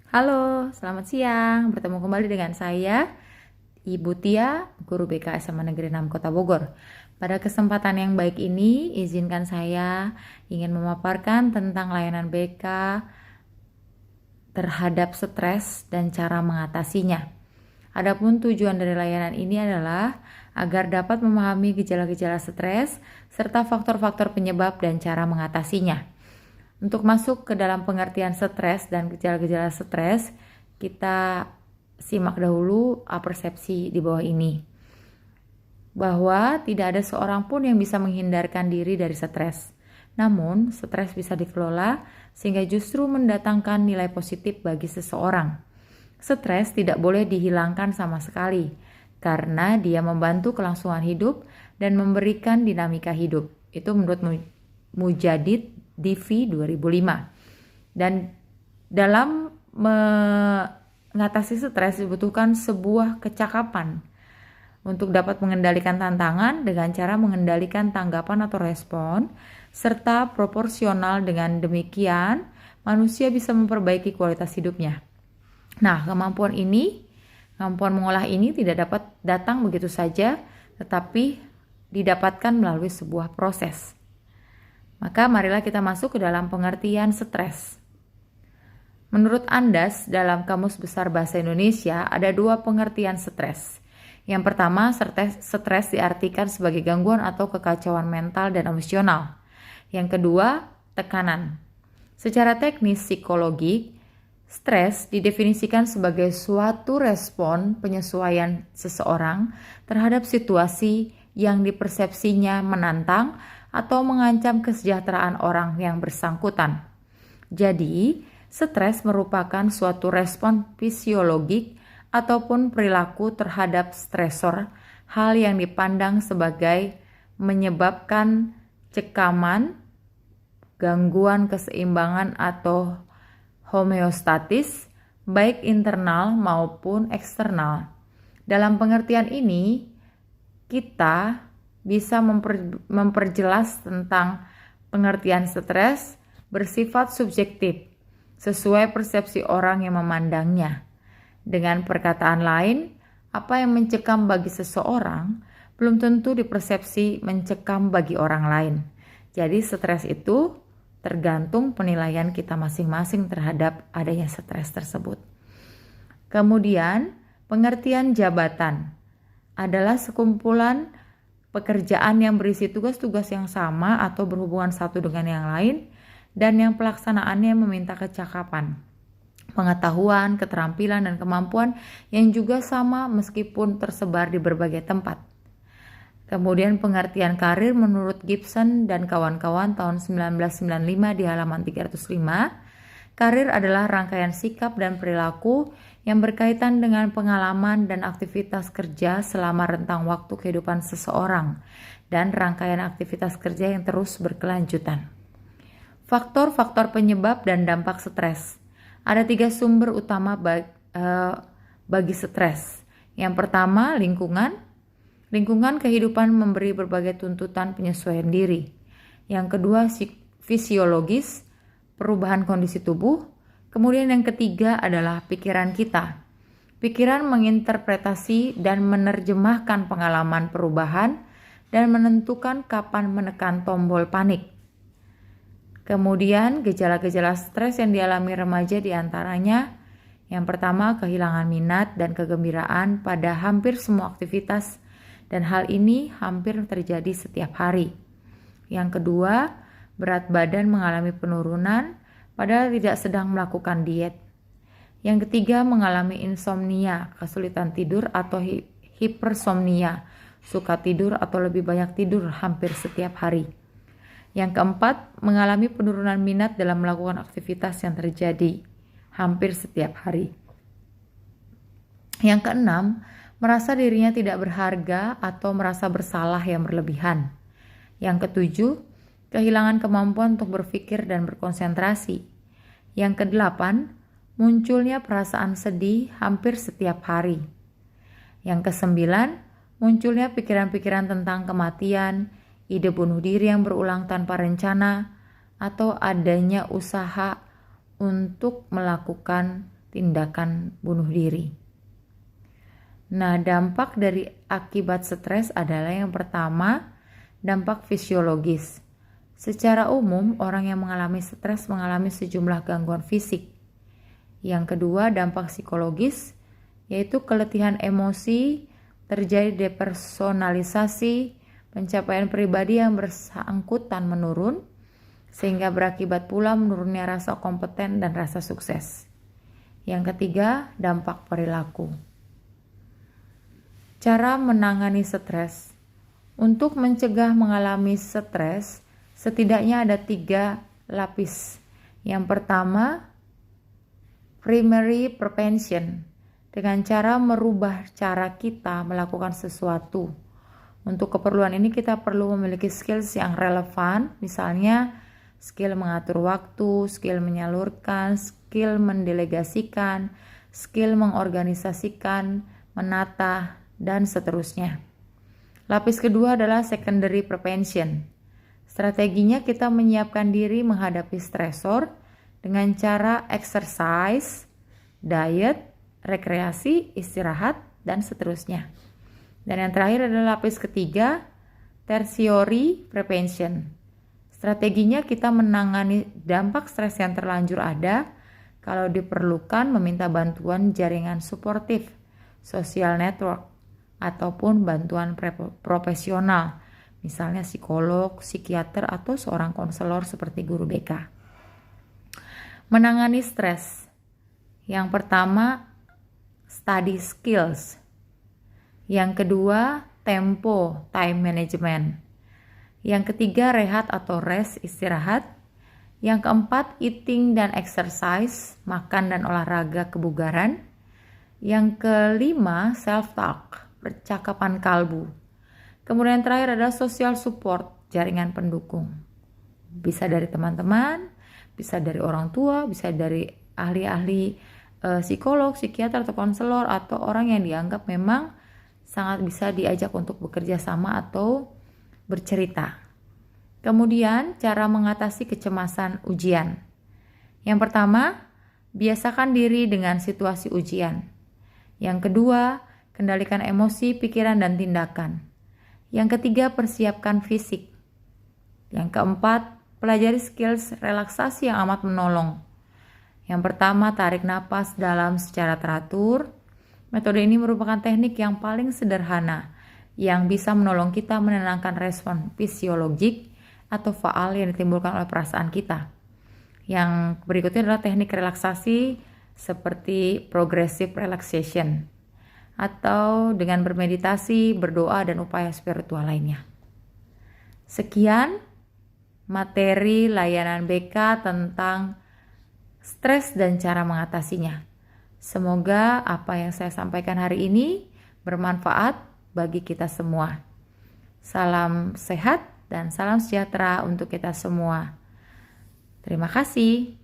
Halo, selamat siang. Bertemu kembali dengan saya, Ibu Tia, Guru BK SMA Negeri 6 Kota Bogor. Pada kesempatan yang baik ini, izinkan saya ingin memaparkan tentang layanan BK terhadap stres dan cara mengatasinya. Adapun tujuan dari layanan ini adalah agar dapat memahami gejala-gejala stres serta faktor-faktor penyebab dan cara mengatasinya. Untuk masuk ke dalam pengertian stres dan gejala-gejala stres, kita simak dahulu persepsi di bawah ini. Bahwa tidak ada seorang pun yang bisa menghindarkan diri dari stres. Namun, stres bisa dikelola sehingga justru mendatangkan nilai positif bagi seseorang. Stres tidak boleh dihilangkan sama sekali, karena dia membantu kelangsungan hidup dan memberikan dinamika hidup. Itu menurut Mujadid Divi 2005. Dan dalam mengatasi stres dibutuhkan sebuah kecakapan untuk dapat mengendalikan tantangan dengan cara mengendalikan tanggapan atau respon, serta proporsional. Dengan demikian, manusia bisa memperbaiki kualitas hidupnya. Nah, kemampuan mengolah ini tidak dapat datang begitu saja, tetapi didapatkan melalui sebuah proses. Maka marilah kita masuk ke dalam pengertian stres. Menurut Andas, dalam Kamus Besar Bahasa Indonesia ada dua pengertian stres. Yang pertama, stres diartikan sebagai gangguan atau kekacauan mental dan emosional. Yang kedua, tekanan. Secara teknis psikologi, stres didefinisikan sebagai suatu respon penyesuaian seseorang terhadap situasi yang dipersepsinya menantang atau mengancam kesejahteraan orang yang bersangkutan. Jadi, stres merupakan suatu respon fisiologik ataupun perilaku terhadap stresor, hal yang dipandang sebagai menyebabkan cekaman, gangguan keseimbangan atau homeostatis, baik internal maupun eksternal. Dalam pengertian ini, kita bisa memperjelas tentang pengertian stres bersifat subjektif, sesuai persepsi orang yang memandangnya. Dengan perkataan lain, apa yang mencekam bagi seseorang belum tentu dipersepsi mencekam bagi orang lain. Jadi stres itu tergantung penilaian kita masing-masing terhadap adanya stres tersebut. Kemudian, pengertian jabatan adalah sekumpulan pekerjaan yang berisi tugas-tugas yang sama atau berhubungan satu dengan yang lain dan yang pelaksanaannya meminta kecakapan, pengetahuan, keterampilan, dan kemampuan yang juga sama meskipun tersebar di berbagai tempat. Kemudian pengertian karir menurut Gibson dan kawan-kawan tahun 1995 di halaman 305, karir adalah rangkaian sikap dan perilaku yang berkaitan dengan pengalaman dan aktivitas kerja selama rentang waktu kehidupan seseorang dan rangkaian aktivitas kerja yang terus berkelanjutan. Faktor-faktor penyebab dan dampak stres. Ada 3 sumber utama bagi stres. Yang pertama, lingkungan. Lingkungan kehidupan memberi berbagai tuntutan penyesuaian diri. Yang kedua, fisiologis, perubahan kondisi tubuh. Kemudian yang ketiga adalah pikiran kita. Pikiran menginterpretasi dan menerjemahkan pengalaman perubahan dan menentukan kapan menekan tombol panik. Kemudian gejala-gejala stres yang dialami remaja diantaranya, yang pertama kehilangan minat dan kegembiraan pada hampir semua aktivitas, dan hal ini hampir terjadi setiap hari. Yang kedua, berat badan mengalami penurunan padahal tidak sedang melakukan diet. Yang ketiga, mengalami insomnia, kesulitan tidur atau hipersomnia, suka tidur atau lebih banyak tidur hampir setiap hari. Yang keempat, mengalami penurunan minat dalam melakukan aktivitas yang terjadi hampir setiap hari. Yang keenam, merasa dirinya tidak berharga atau merasa bersalah yang berlebihan. Yang ketujuh, kehilangan kemampuan untuk berpikir dan berkonsentrasi. Yang kedelapan, munculnya perasaan sedih hampir setiap hari. Yang kesembilan, munculnya pikiran-pikiran tentang kematian, ide bunuh diri yang berulang tanpa rencana, atau adanya usaha untuk melakukan tindakan bunuh diri. Nah, dampak dari akibat stres adalah yang pertama, dampak fisiologis. Secara umum, orang yang mengalami stres mengalami sejumlah gangguan fisik. Yang kedua, dampak psikologis, yaitu keletihan emosi, terjadi depersonalisasi, pencapaian pribadi yang bersangkutan menurun, sehingga berakibat pula menurunnya rasa kompeten dan rasa sukses. Yang ketiga, dampak perilaku. Cara menangani stres. Untuk mencegah mengalami stres, setidaknya ada 3 lapis. Yang pertama, primary prevention, dengan cara merubah cara kita melakukan sesuatu. Untuk keperluan ini kita perlu memiliki skills yang relevan, misalnya skill mengatur waktu, skill menyalurkan, skill mendelegasikan, skill mengorganisasikan, menata, dan seterusnya. Lapis kedua adalah secondary prevention. Strateginya kita menyiapkan diri menghadapi stresor dengan cara exercise, diet, rekreasi, istirahat, dan seterusnya. Dan yang terakhir adalah lapis ketiga, tertiary prevention. Strateginya kita menangani dampak stres yang terlanjur ada, kalau diperlukan meminta bantuan jaringan suportif, social network, ataupun bantuan profesional, misalnya psikolog, psikiater, atau seorang konselor seperti guru BK. Menangani stres. Yang pertama, study skills. Yang kedua, tempo, time management. Yang ketiga, rehat atau rest, istirahat. Yang keempat, eating dan exercise, makan dan olahraga kebugaran. Yang kelima, self-talk, percakapan kalbu. Kemudian terakhir adalah social support, jaringan pendukung. Bisa dari teman-teman, bisa dari orang tua, bisa dari ahli-ahli psikolog, psikiater, atau konselor, atau orang yang dianggap memang sangat bisa diajak untuk bekerja sama atau bercerita. Kemudian cara mengatasi kecemasan ujian. Yang pertama, biasakan diri dengan situasi ujian. Yang kedua, kendalikan emosi, pikiran, dan tindakan. Yang ketiga, persiapkan fisik. Yang keempat, pelajari skills relaksasi yang amat menolong. Yang pertama, tarik napas dalam secara teratur. Metode ini merupakan teknik yang paling sederhana yang bisa menolong kita menenangkan respon fisiologik atau faal yang ditimbulkan oleh perasaan kita. Yang berikutnya adalah teknik relaksasi seperti progressive relaxation atau dengan bermeditasi, berdoa, dan upaya spiritual lainnya. Sekian materi layanan BK tentang stres dan cara mengatasinya. Semoga apa yang saya sampaikan hari ini bermanfaat bagi kita semua. Salam sehat dan salam sejahtera untuk kita semua. Terima kasih.